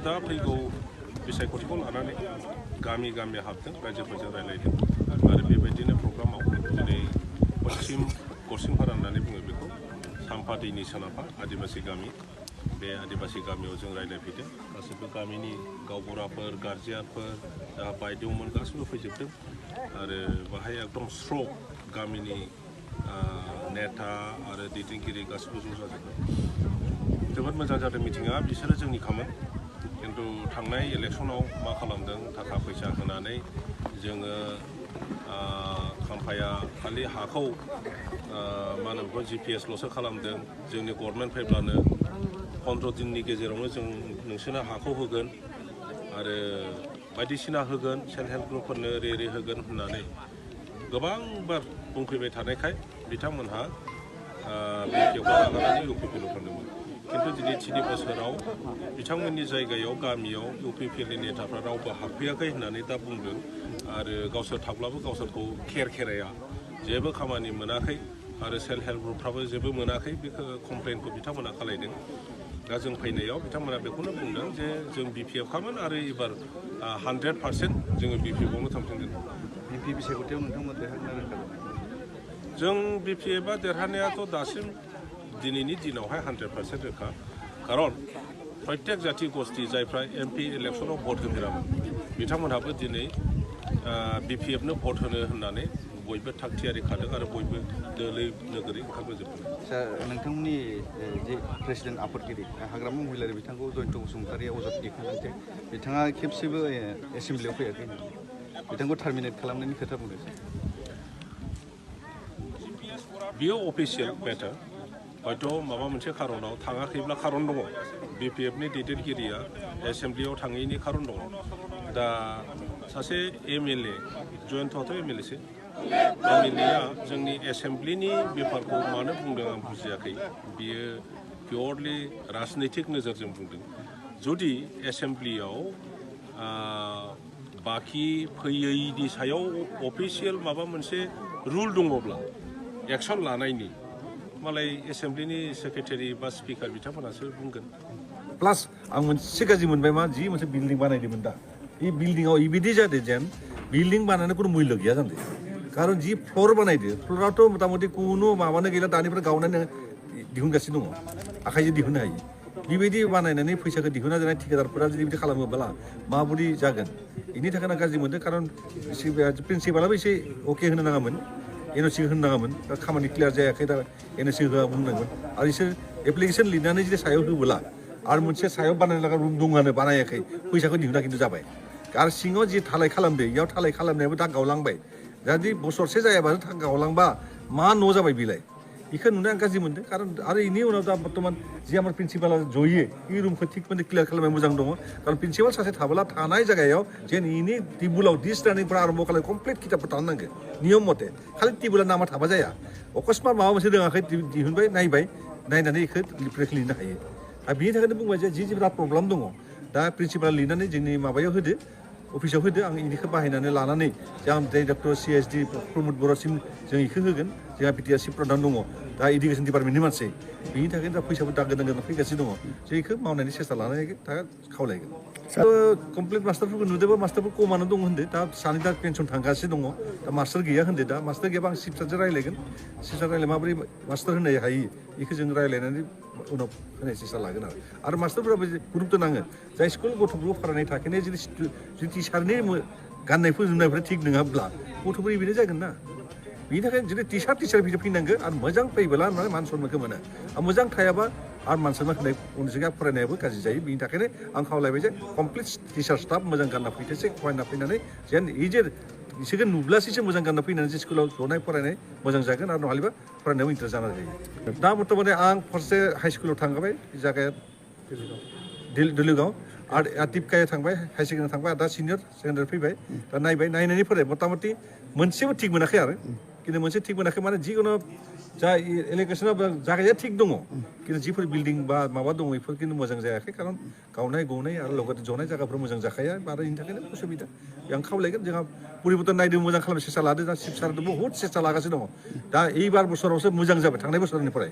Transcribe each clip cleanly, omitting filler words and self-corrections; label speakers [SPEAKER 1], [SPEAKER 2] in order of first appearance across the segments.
[SPEAKER 1] दा फैगौ बिसायख'थिखौ लानानै गामि गामि हाबदों रायजोफोरजों रायलायदों आरो बेबायदिनो प्रग्रामाव दिनै पश्चिम गरसिंपारा होननानै बुङो बेखौ साम्फा दैनि सोनाबहा आदिबासि गामि बे आदिबासि गामियाव जों रायलायफैदों गासैबो गामिनि गावबुराफोर गार्जियानफोर जा बायद'मोन गासैबो फैजोबदों आरो बाहाय एकदम स्र' गामिनि नेता आरो दैदेनगिरि गासैबो ज' जाजोबदों जोबोद मोजां जादों मिटिङा बिसोरो जोंनि खामोन खिन्थु थांनाय इलेक्सनाव मा खालामदों थाखा फैसा होनानै जोङो खाम्फाया खालि हाखौ मा होनो बेखौ GPSल'सो खालामदों जोंनि गभर्नमेन्ट फैब्लानो 15 दिननि गेजेरावनो जों नोंसोरनो हाखौ होगोन आरो बायदिसिना होगोन सेल्फ हेल्प ग्रुपफोरनो रे होगोन होननानै गोबां बार बुंफैबाय थानायखाय बिथांमोनहा बिटिआरखौ नागारनानै UPPL थांदोंमोन खिन्थु दिनै 3 बोसोराव बिथांमोननि जायगायाव गामियाव UPPLनि नेताफ्रा रावबो हाबफैयाखै होननानै दा बुंदों आरो गावसोर थाब्लाबो गावसोरखौ खेराया जेबो खामानि मोनाखै आरो सेल्फ हेल्प ग्रुपफ्राबो जेबो मोनाखै बेखौ कमप्लेनखौ बिथांमोना खालायदों दा जों फैनायाव बिथांमोना बेखौनो बुंदों जे जों BPF खामोन आरो एबार 100% जोङो BPFआवनो थांफिनगोन
[SPEAKER 2] BP बिसायख'थियाव नोंथांमोन देरहानो रोंखागोन
[SPEAKER 1] जों BPFआ देरहानायाथ' दासिम दिनैनि दिनावहाय 100% रोखा खारन प्रत्येक जाथि गस्थि जायफ्रा MP इलेक्सनाव भट होफेरामोन बिथांमोनहाबो दिनै BPFनो भट होनो होननानै बयबो थागथियारि खादों आरो बयबो दोलै नोगोरै ओंखारबोजोबदों
[SPEAKER 2] सार नोंथांमोननि जे प्रेसिडेन्ट आफादगिरि हाग्रामा महिलारि बिथांखौ जयन्त बसुमतारिया अजद दिखांदों जे बिथाङा खेबसेबो एसेम्ब्लियाव फैयाखै बिथांखौ टार्मिनेट खालामनायनि खोथा बुंदों
[SPEAKER 1] बियो अफिसियेल मेटार हयथ' माबा मोनसे खारनाव थाङाखैब्ला खारन दङ BPFनि दैदेनगिरिया एसेम्ब्लियाव थाङैनि खारन दङ दा सासे MLA जयन्तआथ' MLAसो MLAया जोंनि एसेम्ब्लिनि बेफारखौ मानो बुंदों आं बुजियाखै बियो पियरलि राजनैतिक नोजोरजों बुंदों जुदि एसेम्ब्लियाव बाखि फैयैनि सायाव अफिसियेल माबा मोनसे रुल दङब्ला एक्सन लानायनि मालाय एसेम्ब्लिनि सेक्रेटारि बा स्पिकार बिथांमोनासो बुंगोन
[SPEAKER 3] प्लास आं मोनसे गाज्रि मोनबाय मा जि मोनसे बिल्डिं बानायदोंमोन दा बे बिल्डिंआव इबायदि जादों जेन बिल्डिं बानायनो खुनु मुल्य गैया जादों खारन जि फ्लर बानायदो फ्लराथ' मथा मथि खुनु माबानो गैला दानिफ्राय गावनानै दिहुनगासिनो दङ आखाइजों दिहुननो हायो बेबायदि बानायनानै फैसाखौ दिहुनना जानाय ठेकेदारफोरा जुदि बिदि खालामोब्ला माबायदि जागोन बेनि थाखायनो गाज्रि मोनदों खारन प्रिन्सिपालाबो एसे अके होनो नाङामोन NOC होनो नाङामोन दा खामानि क्लियार जायाखै दा NOC होआ बुंनांगोन आरो बिसोर एप्लिकेसन लिरनानै जुदि सायाव होबोला आरो मोनसे सायाव बानायनो लागा रुम दङानो बानायाखै फैसाखौ दिहुना खिन्थु जाबाय आरो सिङाव जि थालाय खालामदो बेयाव थालाय खालामनायाबो दा गावलांबाय जुदि बोसोरसे जायाबानो था गावलांबा मा न' जाबाय बेलाय बेखौ नुनो आं गाज्रि मोनदों खारन आरो बेनि उनाव दा बर्तमान जि आमार प्रिन्सिपाला जयो बे रुमखौ थिग माने क्लियार खालामनाया मोजां दङ खारन प्रिन्सिपाल सासे थाबोला थानाय जायगायाव जेन इनि टेबुलाव दिस रानिंफ्रा आरम्भ खालाम कमप्लिट खिथाबफोर थानो नांगौ नियम मथे खालि टेबुला नामा थाबा जाया अकस्मात माबा मोनसे रोङाखै दिहुनबाय नायबाय नायनानै बेखौ लिरनायखौ लिरनो हायो आरो बिनि थाखायनो बुंबाय जे जि बिराद प्रब्लेम दङ दा प्रिन्सिपाला लिरनानै जोंनि माबायाव होदो अफिसाव होदो आं इनिखौ बाहायनानै लानानै जों डक्टर CSD प्रमद बर'सिम जों इखौ होगोन जोंहा BTR प्रधान दङ दा इडुकेसन डिपार्टमेन्टनि मानसि बिनि थाखायनो दा फैसाबो दा गोदान गोदान फैगासिनो दङ जों इखौ मावनायनि सेस्था लानानै दा खावलायगोन कमप्लिट मास्टारफोरखौ नुदोंबा मास्टारफोर खमानो दं होनदो दा सानै दा पेन्सन थांगासिनो दङ दा मास्टार गैया होनदो दा मास्टार गैयाबा आं चिफ सारजों रायलायगोन चिफ सार रायलाय माबोरै मास्टार होनो हायो बेखौ जों रायलायनानै उनाव होनाय सेस्था लागोन आरो मास्टारफोराबो गुरुत्व नाङो जाय स्कुल गथ'फोरखौ फरायनाय थाखोनाय जुदि टिचारनि गाननायफोर जोमनायफ्रा थिग नङाब्ला गथ'फोर बेनो जागोन ना बिनि थाखाय जुदि टिचार बिदि फैनांगौ आरो मोजां फैबोला मान सन्मानखौ मोनो आरो मोजां थायाबा आरो मान सन्मान होनाय उनजों फरायनायाबो गाज्रि जायो बिनि थाखायनो आं खावलायबाय जे कमप्लिट टिचार स्टाफ मोजां गानना फैथोंसै फरायना फैनानै जेन इजे बिसोरखौ नुब्लासो मोजां गानना फैनानै जे स्कुलाव जनाय फरायनाय मोजां जागोन आरो नहालिबा फरायनायाव इन्टारेस्ट जाना जायो दा बर्थमाने आं फार्स्ट हाइ स्कुलाव थांबाय जायगाया दुलिगाव आरो टिपकाया थांबाय हाई सेकेन्डारि थांबाय दा सिनियर सेकेन्डारि फैबाय दा नायबाय नायनानै फराय मथा-मथि मोनसेबो थिग मोनाखै आरो खिन्थु मोनसे थिग मोनाखै माने जिखुनु जा एलिगेसना जागाया थिग दङ खिन्थु जिफोर बिल्डिं बा माबा दङ बेफोर खिन्थु मोजां जायाखै खारन गावनाय गौनाय आरो लगते जनाय जायगाफोरा मोजां जाखाया आरो बेनि थाखायनो उसुबिदा आं खावलायगोन जोंहा परिबर्तन नायदों मोजां खालामनो सेस्था लादों दा चिफ सारजों बहुद सेस्था लागासिनो दङ दा एइबार बोसोरावसो मोजां जाबाय थांनाय बोसोरनिफ्राय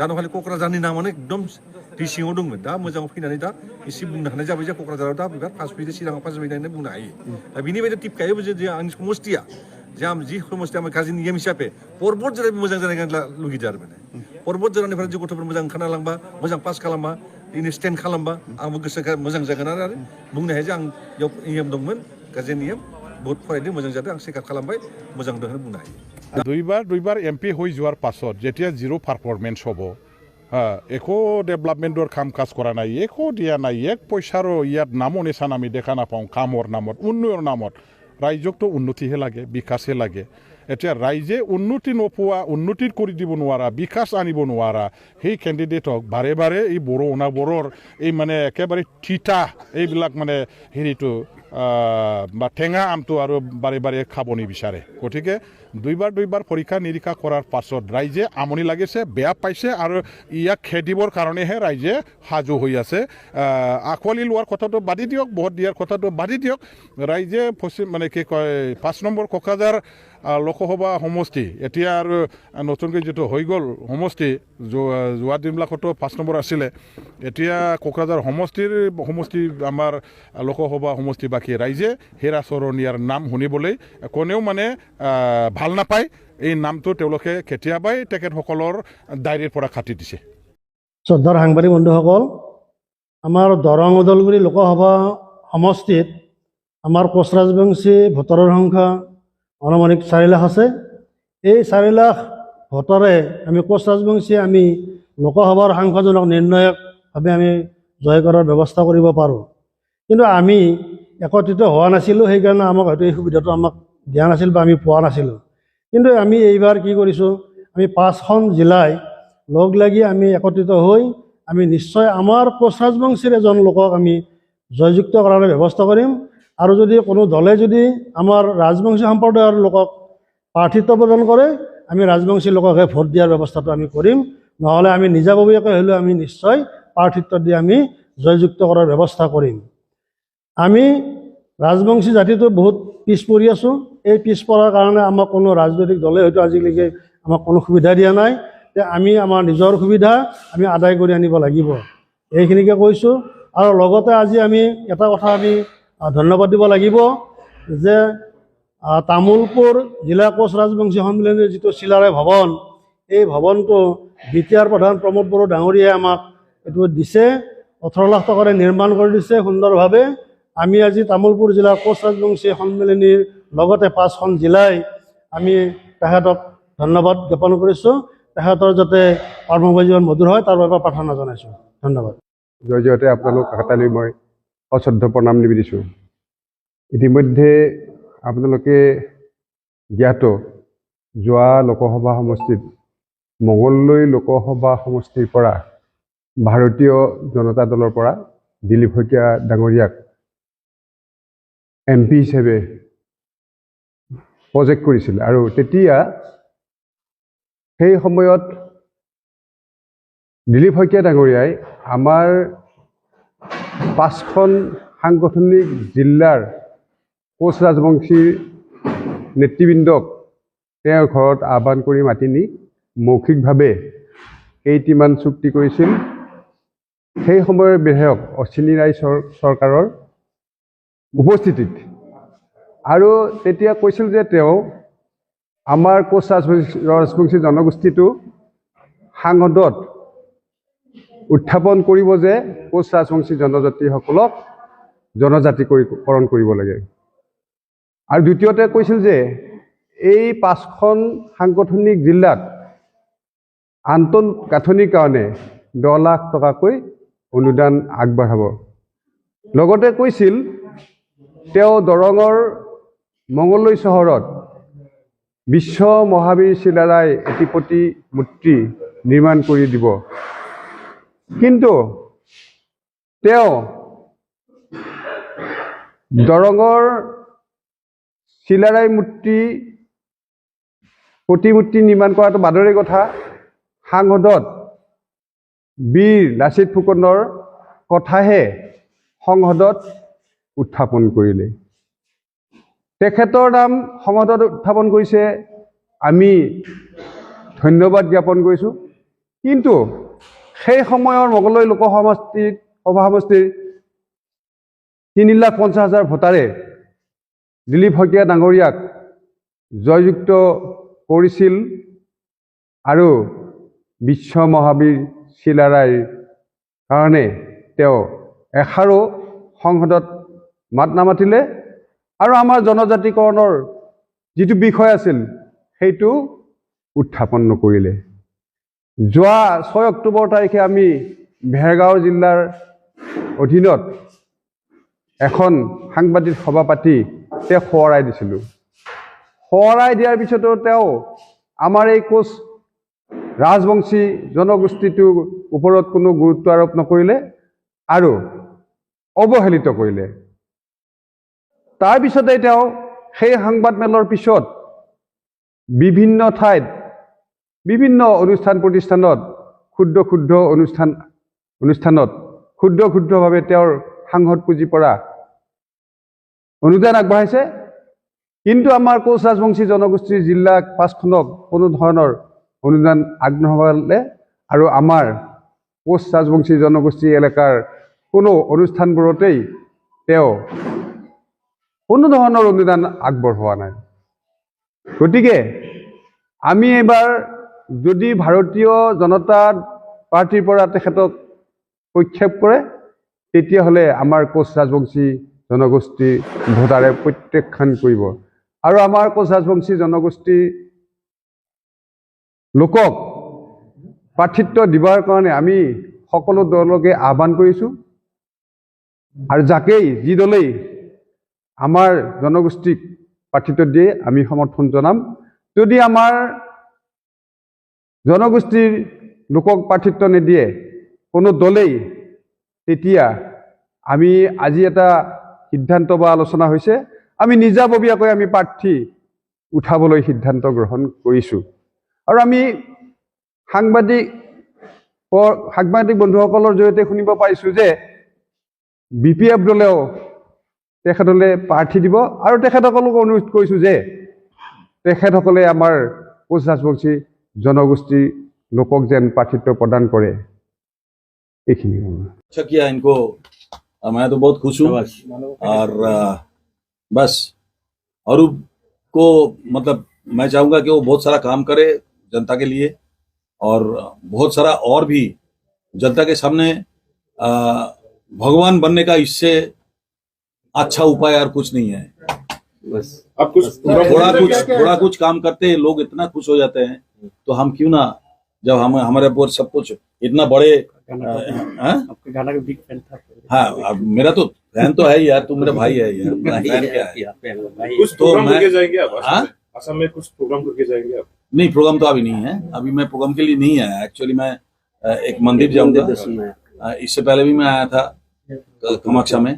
[SPEAKER 3] जानो खालि क'क्राझारनि नामानो एकदम दै सिङाव दंमोन दा मोजाङाव फैनानै दा एसे बुंनो हानाय जाबाय जे क'क्राझाराव दा बिराद फास फैदो चिराङाव फास फैदो होननानै बुंनो हायो दा बिनि बायदि टिपखायोबो जे आंनि समस्थिया जे आं जि समस्थिया आं गाज्रि नियम हिसाबै पर्बत जिल्ला मोजां जानाय लुगैदों आरो माने पर्बत जिल्लानिफ्राय जे गथ'फोर मोजां ओंखारना लांबा मोजां पास खालामबा दिनै स्टेन्ड खालामबा आंबो गोसोआ मोजां जागोन आरो बुंनो हायो जे आं बेयाव नियम दंमोन गाज्रि नियम बहुत फरायदों मोजां जादों आं चेकआप खालामबाय मोजां दं होनना बुंनो हायो
[SPEAKER 4] দুইবাৰ এম পি হৈ যোৱাৰ পাছত যেতিয়া জিৰ' পাৰফৰ্মেঞ্চ হ'ব একো ডেভেলপমেণ্টৰ কাম কাজ কৰা নাই একো দিয়া নাই এক পইচাৰো ইয়াত নামো নিচান আমি দেখা নাপাওঁ কামৰ নামত উন্নয়নৰ নামত ৰাইজকতো উন্নতিহে লাগে বিকাশহে লাগে এতিয়া ৰাইজে উন্নতি নোপোৱা উন্নতিত কৰি দিব নোৱাৰা বিকাশ আনিব নোৱাৰা সেই কেণ্ডিডেটক বাৰে বাৰে এই বড়ো অনাবৰৰ এই মানে একেবাৰে থিতা এইবিলাক মানে হেৰিটো বা টেঙা আমটো আৰু বাৰে বাৰে খাব নিবিচাৰে গতিকে দুইবাৰ পৰীক্ষা নিৰীক্ষা কৰাৰ পাছত ৰাইজে আমনি লাগিছে বেয়া পাইছে আৰু ইয়াক খেদিবৰ কাৰণেহে ৰাইজে সাজু হৈ আছে আঁকোৱালি লোৱাৰ কথাটো বাদি দিয়ক ভোট দিয়াৰ কথাটো বাদি দিয়ক ৰাইজে মানে কি কয় 5 নম্বৰ কোকৰাঝাৰ লোকসভা সমষ্টি এতিয়া আৰু নতুনকৈ যেটো হৈ গ'ল সমষ্টি যোৱা দিনবিলাকতো 5 নম্বৰ আছিলে এতিয়া কোকৰাঝাৰ সমষ্টি আমাৰ লোকসভা সমষ্টি বাকী ৰাইজে হেৰা চৰণীয়াৰ নাম শুনিবলৈ কোনেও মানে ভাল নাপায় এই নামটো তেওঁলোকে কেতিয়াবাই তেখেতসকলৰ ডায়েৰীৰ পৰা কাটি দিছে
[SPEAKER 5] শ্ৰদ্ধাৰ সাংবাদিক বন্ধুসকল আমাৰ দৰং ওদালগুৰি লোকসভা সমষ্টিত আমাৰ কোচ ৰাজবংশী ভোটাৰৰ সংখ্যা আনুমানিক 4 লাখ আছে এই 4 লাখ ভোটাৰে আমি কোচ ৰাজবংশী আমি লোকসভাৰ সাংসদজনক নিৰ্ণায়কভাৱে আমি জয় কৰাৰ ব্যৱস্থা কৰিব পাৰোঁ কিন্তু আমি একত্ৰিত হোৱা নাছিলোঁ সেইকাৰণে আমাক হয়তো এই সুবিধাটো আমাক দিয়া নাছিল বা আমি পোৱা নাছিলোঁ কিন্তু আমি এইবাৰ কি কৰিছোঁ আমি 5খন জিলাই লগ লাগি আমি একত্ৰিত হৈ আমি নিশ্চয় আমাৰ কোচ ৰাজবংশীৰ এজন লোকক আমি জয়যুক্ত কৰাৰ ব্যৱস্থা কৰিম আৰু যদি কোনো দলে যদি আমাৰ ৰাজবংশী সম্প্ৰদায়ৰ লোকক প্ৰাৰ্থিত্ব প্ৰদান কৰে আমি ৰাজবংশী লোককহে ভোট দিয়াৰ ব্যৱস্থাটো আমি কৰিম নহ'লে আমি নিজাববীয়াকৈ হ'লেও আমি নিশ্চয় প্ৰাৰ্থিত্ব দি আমি জয়যুক্ত কৰাৰ ব্যৱস্থা কৰিম আমি ৰাজবংশী জাতিটো বহুত পিছ পৰি আছোঁ এই পিছ পৰাৰ কাৰণে আমাক কোনো ৰাজনৈতিক দলে হয়তো আজিলৈকে আমাক কোনো সুবিধা দিয়া নাই যে আমি আমাৰ নিজৰ সুবিধা আমি আদায় কৰি আনিব লাগিব এইখিনিকে কৈছোঁ আৰু লগতে আজি আমি এটা কথা আমি ধন্যবাদ দিব লাগিব যে তামুলপুৰ জিলা কোচ ৰাজবংশী সন্মিলনীৰ যিটো চিলাৰায় ভৱন এই ভৱনটো বিটিআৰ প্ৰধান প্ৰমোদ বড়ো ডাঙৰীয়াই আমাক এইটো দিছে 18 লাখ টকাৰে নিৰ্মাণ কৰি দিছে সুন্দৰভাৱে আমি আজি তামুলপুৰ জিলাৰ কোচ ৰাজবংশী সন্মিলনীৰ লগতে 5খন জিলাই আমি তেখেতক ধন্যবাদ জ্ঞাপন কৰিছোঁ তেখেতৰ যাতে কৰ্মজীৱন মধুৰ হয় তাৰ বাবে প্ৰাৰ্থনা জনাইছোঁ ধন্যবাদ
[SPEAKER 6] জয়তে আপোনালোক কাকতালৈ মই অশ্ৰদ্ধ প্ৰণাম নিবেদিছোঁ ইতিমধ্যে আপোনালোকে জ্ঞাত যোৱা লোকসভা সমষ্টিত মঙলদৈ লোকসভা সমষ্টিৰ পৰা ভাৰতীয় জনতা দলৰ পৰা দিলীপ শইকীয়া ডাঙৰীয়াক MP হিচাপে প্ৰজেক্ট কৰিছিল আৰু তেতিয়া সেই সময়ত দিলীপ শইকীয়া ডাঙৰীয়াই আমাৰ 5খন সাংগঠনিক জিলাৰ কোচ ৰাজবংশীৰ নেতৃবৃন্দক তেওঁৰ ঘৰত আহ্বান কৰি মাতি নি মৌখিকভাৱে কেইটিমান চুক্তি কৰিছিল সেই সময়ৰ বিধায়ক অশ্বিনী ৰায় চৰকাৰৰ উপস্থিতিত আৰু তেতিয়া কৈছিল যে তেওঁ আমাৰ কোচ ৰাজবংশী জনগোষ্ঠীটো সাংসদত উত্থাপন কৰিব যে কোচ ৰাজবংশী জনজাতিসকলক জনজাতিকৰণ কৰিব লাগে আৰু দ্বিতীয়তে কৈছিল যে এই 5খন সাংগঠনিক জিলাত আন্তঃগাঁথনিৰ কাৰণে 10 লাখ টকাকৈ অনুদান আগবঢ়াব লগতে কৈছিল তেওঁ দৰঙৰ মঙলদৈ চহৰত বিশ্ব মহাবীৰ চিলাৰায় এটি প্ৰতিমূৰ্তি নিৰ্মাণ কৰি দিব কিন্তু তেওঁ দৰঙৰ চিলাৰায় প্ৰতিমূৰ্তি নিৰ্মাণ কৰাটো বাদৰে কথা সাংসদত বীৰ লাচিত ফুকনৰ কথাহে সংসদত উত্থাপন কৰিলে তেখেতৰ নাম সংসদত উত্থাপন কৰিছে আমি ধন্যবাদ জ্ঞাপন কৰিছোঁ কিন্তু সেই সময়ৰ মগলদৈ লোক সমষ্টিত সভা সমষ্টিৰ 3,50,000 ভোটাৰে দিলীপ শইকীয়া ডাঙৰীয়াক জয়যুক্ত কৰিছিল আৰু বিশ্ব মহাবীৰ চিলাৰায়ৰ কাৰণে তেওঁ এষাৰো সংসদত মাত নামাতিলে আৰু আমাৰ জনজাতিকৰণৰ যিটো বিষয় আছিল সেইটো উত্থাপন নকৰিলে। যোৱা 6 অক্টোবৰ তাৰিখে আমি ভেৰগাঁও জিলাৰ অধীনত এখন সাংবাদিক সভা পাতি তেওঁ সোঁৱৰাই দিছিলোঁ। সোঁৱৰাই দিয়াৰ পিছতো তেওঁ আমাৰ এই কোচ ৰাজবংশী জনগোষ্ঠীটোৰ ওপৰত কোনো গুৰুত্ব আৰোপ নকৰিলে আৰু অৱহেলিত কৰিলে। তাৰপিছতে তেওঁ সেই সংবাদমেলৰ পিছত বিভিন্ন ঠাইত বিভিন্ন অনুষ্ঠান প্ৰতিষ্ঠানত ক্ষুদ্ৰভাৱে তেওঁৰ সাংসদ পুঁজিৰ পৰা অনুদান আগবঢ়াইছে। কিন্তু আমাৰ কোচ ৰাজবংশী জনগোষ্ঠীৰ জিলা 5খনক কোনো ধৰণৰ অনুদান আগনঢ়ালে আৰু আমাৰ কোচ ৰাজবংশী জনগোষ্ঠী এলেকাৰ কোনো অনুষ্ঠানবোৰতেই তেওঁ কোনো ধৰণৰ অনুদান আগবঢ়োৱা নাই। গতিকে আমি এবাৰ যদি ভাৰতীয় জনতা পাৰ্টিৰ পৰা তেখেতক প্ৰক্ষেপ কৰে তেতিয়াহ'লে আমাৰ কোচ ৰাজবংশী জনগোষ্ঠীৰ ভোটাৰে প্ৰত্যাখ্যান কৰিব আৰু আমাৰ কোচ ৰাজবংশী জনগোষ্ঠীৰ লোকক প্ৰাৰ্থিত্ব দিবৰ কাৰণে আমি সকলো দলকে আহ্বান কৰিছোঁ আৰু যি দলেই আমাৰ জনগোষ্ঠীক প্ৰাৰ্থিত্ব দিয়ে আমি সমৰ্থন জনাম। যদি আমাৰ জনগোষ্ঠীৰ লোকক প্ৰাৰ্থিত্ব নিদিয়ে কোনো দলেই তেতিয়া আমি আজি এটা সিদ্ধান্ত বা আলোচনা হৈছে আমি নিজাববীয়াকৈ আমি প্ৰাৰ্থী উঠাবলৈ সিদ্ধান্ত গ্ৰহণ কৰিছোঁ আৰু আমি সাংবাদিক বন্ধুসকলৰ জৰিয়তে শুনিব পাৰিছোঁ যে BPF দলেও তেখেতলে প্ৰাৰ্থী দিব আৰু তেখেতসকলক অনুৰোধ কৰিছোঁ যে তেখেতসকলে আমাৰ কোচ ৰাজবংশী জনগোষ্ঠীৰ লোকক যেন প্ৰাৰ্থিত্ব প্ৰদান কৰে। এইখিনি
[SPEAKER 3] अच्छा किया इनको, मैं तो बहुत खुश हूँ और बस अरूप को मतलब मैं चाहूँगा कि वो बहुत सारा काम करे जनता के लिए और बहुत सारा और भी जनता के सामने भगवान बनने का इससे अच्छा उपाय और कुछ नहीं है। बस अब थोड़ा कुछ काम करते हैं लोग इतना खुश हो जाते हैं तो हम क्यों ना, जब हम हमारे ऊपर सब कुछ इतना बड़े आपके गाना का बिग फैन था। हाँ, अब मेरा तो फैन तो है ही यार, तू मेरा भाई है यार, फैन क्या है?
[SPEAKER 1] कुछ प्रोग्राम करके जाएंगे आप असम में? कुछ प्रोग्राम करके जाएंगे आप?
[SPEAKER 3] नहीं, प्रोग्राम तो अभी नहीं है, अभी मैं प्रोग्राम के लिए नहीं आया। एक्चुअली मैं एक मंदिर जाऊंगा, इससे पहले भी मैं आया था कामाख्या में,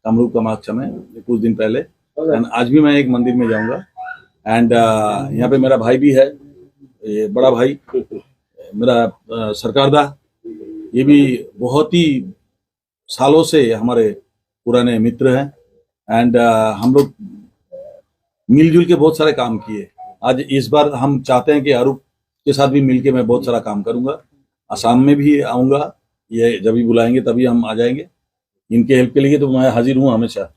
[SPEAKER 3] कामरूप कामाख्या में कुछ दिन पहले, एंड आज भी मैं एक मंदिर में जाऊंगा। एंड यहाँ पे मेरा भाई भी है, ये बड़ा भाई मेरा सरकारदा, ये भी बहुत ही सालों से हमारे पुराने मित्र हैं एंड हम लोग मिलजुल के बहुत सारे काम किए। आज इस बार हम चाहते हैं कि अरूप के साथ भी मिलके मैं बहुत सारा काम करूंगा। असम में भी आऊंगा, ये जब भी बुलाएंगे तभी हम आ जाएंगे। इनके हेल्प के लिए तो मैं हाजिर हूँ हमेशा।